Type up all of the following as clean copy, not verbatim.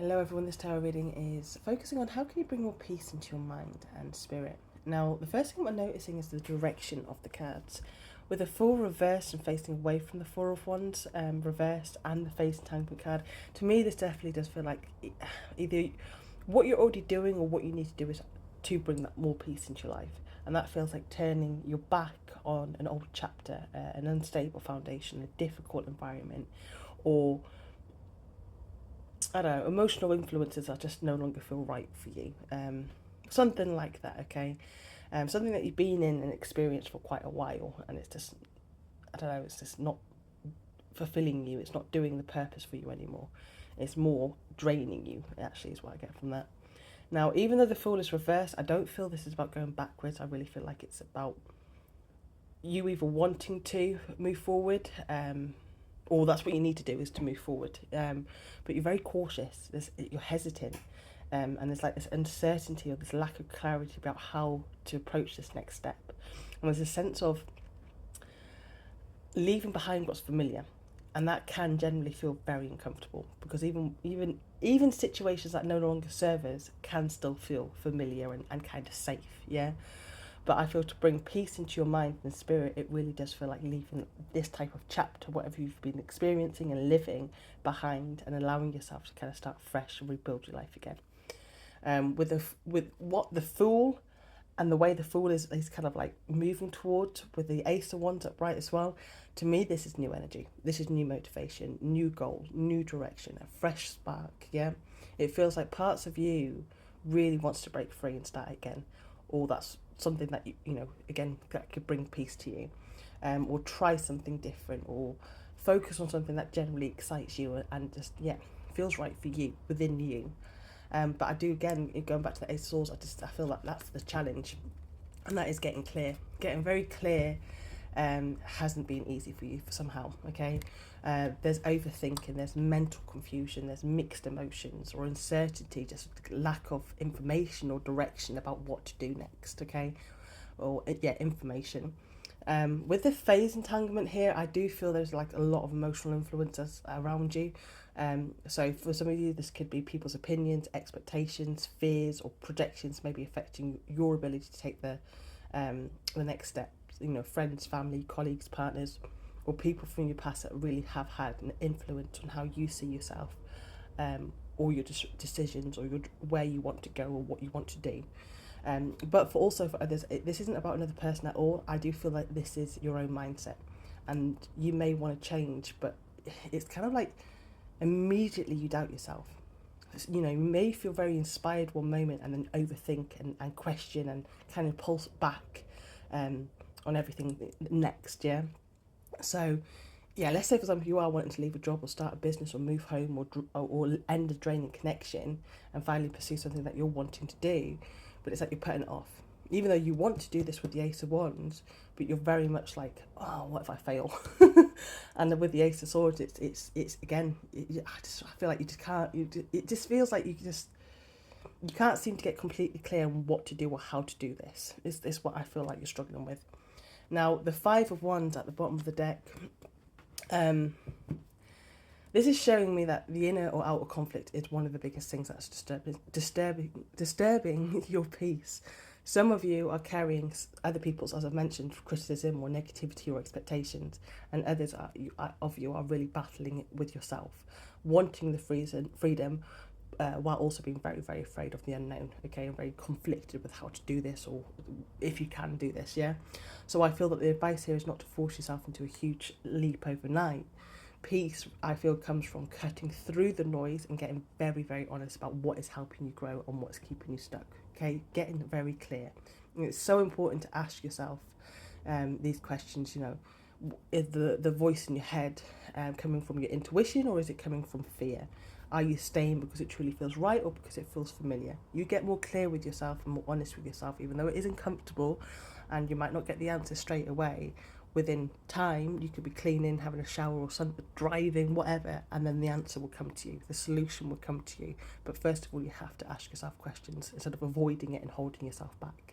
Hello everyone, this tarot reading is focusing on how can you bring more peace into your mind and spirit. Now, the first thing we're noticing is the direction of the cards. With the Fool reversed and facing away from the Four of Wands reversed and the Face Entanglement card, to me this definitely does feel like either what you're already doing or what you need to do is to bring that more peace into your life. And that feels like turning your back on an old chapter, an unstable foundation, a difficult environment, or I don't know, emotional influences that just no longer feel right for you. Something like that, okay? Something that you've been in and experienced for quite a while, and it's just, I don't know, it's just not fulfilling you. It's not doing the purpose for you anymore. It's more draining you, actually, is what I get from that. Now, even though the Fool is reversed, I don't feel this is about going backwards. I really feel like it's about you either wanting to move forward, or that's what you need to do is to move forward. But you're very cautious. You're hesitant, and there's like this uncertainty or this lack of clarity about how to approach this next step. And there's a sense of leaving behind what's familiar, and that can generally feel very uncomfortable because even situations that no longer serve us can still feel familiar and kind of safe. Yeah. But I feel to bring peace into your mind and spirit, it really does feel like leaving this type of chapter, whatever you've been experiencing and living, behind, and allowing yourself to kind of start fresh and rebuild your life again. With what the Fool and the way the Fool is kind of like moving towards, with the Ace of Wands upright as well, to me this is new energy. This is new motivation, new goal, new direction, a fresh spark. Yeah, it feels like parts of you really wants to break free and start again, or that's something that you know again that could bring peace to you, or try something different, or focus on something that generally excites you and just feels right for you within you. But I do, again, going back to the Ace of Swords, I feel like that's the challenge, and that is getting very clear. Hasn't been easy for you for somehow. Okay, there's overthinking, there's mental confusion, there's mixed emotions or uncertainty, just lack of information or direction about what to do next. Okay, or information. With the phase entanglement here, I do feel there's like a lot of emotional influences around you. So for some of you, this could be people's opinions, expectations, fears, or projections maybe affecting your ability to take the next step. You know, friends, family, colleagues, partners, or people from your past that really have had an influence on how you see yourself, or your decisions, or where you want to go, or what you want to do. But for others, this isn't about another person at all. I do feel like this is your own mindset, and you may want to change, but it's kind of like immediately you doubt yourself. You know, you may feel very inspired one moment and then overthink and question and kind of pulse back on everything next. Yeah. So let's say for example you are wanting to leave a job or start a business or move home or end a draining connection and finally pursue something that you're wanting to do, but it's like you're putting it off. Even though you want to do this with the Ace of Wands, but you're very much like, oh, what if I fail? And with the Ace of Swords, it's again, I feel like you just can't. It just feels like you can't seem to get completely clear on what to do or how to do this. Is what I feel like you're struggling with. Now, the Five of Wands at the bottom of the deck. This is showing me that the inner or outer conflict is one of the biggest things that's disturbing your peace. Some of you are carrying other people's, as I've mentioned, criticism or negativity or expectations, and others of you are really battling with yourself, wanting the freedom, while also being very, very afraid of the unknown, okay, and very conflicted with how to do this or if you can do this, yeah? So I feel that the advice here is not to force yourself into a huge leap overnight. Peace, I feel, comes from cutting through the noise and getting very, very honest about what is helping you grow and what's keeping you stuck, okay? Getting very clear. And it's so important to ask yourself these questions, you know, is the voice in your head coming from your intuition, or is it coming from fear? Are you staying because it truly feels right or because it feels familiar? You get more clear with yourself and more honest with yourself, even though it isn't comfortable and you might not get the answer straight away. Within time, you could be cleaning, having a shower or something, driving, whatever, and then the answer will come to you. The solution will come to you. But first of all, you have to ask yourself questions instead of avoiding it and holding yourself back.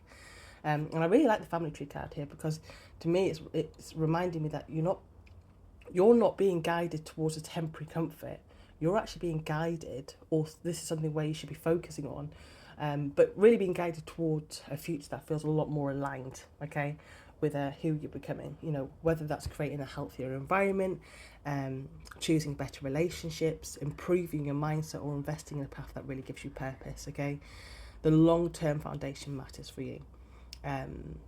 And I really like the family tree card here because to me it's reminding me that you're not being guided towards a temporary comfort. you're actually being guided, or this is something where you should be focusing on, but really being guided towards a future that feels a lot more aligned, okay, with who you're becoming. You know, whether that's creating a healthier environment, choosing better relationships, improving your mindset, or investing in a path that really gives you purpose, okay? The long-term foundation matters for you. And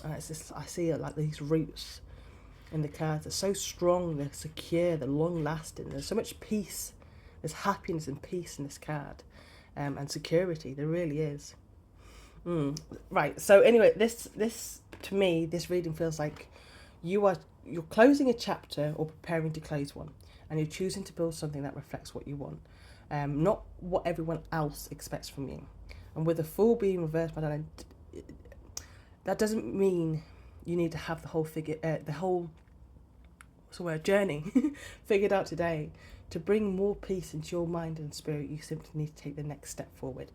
it's just, I see it like these roots in the cards are so strong, they're secure, they're long-lasting. There's so much peace, there's happiness and peace in this card, and security. There really is. Right. So anyway, this to me, this reading feels like you're closing a chapter or preparing to close one, and you're choosing to build something that reflects what you want, not what everyone else expects from you. And with the Fool being reversed by that doesn't mean you need to have the whole journey figured out today. To bring more peace into your mind and spirit, you simply need to take the next step forward,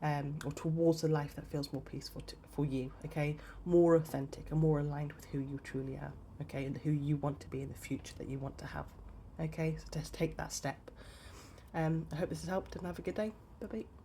or towards a life that feels more peaceful for you, okay? More authentic and more aligned with who you truly are, okay? And who you want to be in the future that you want to have, okay? So just take that step. I hope this has helped, and have a good day. Bye-bye.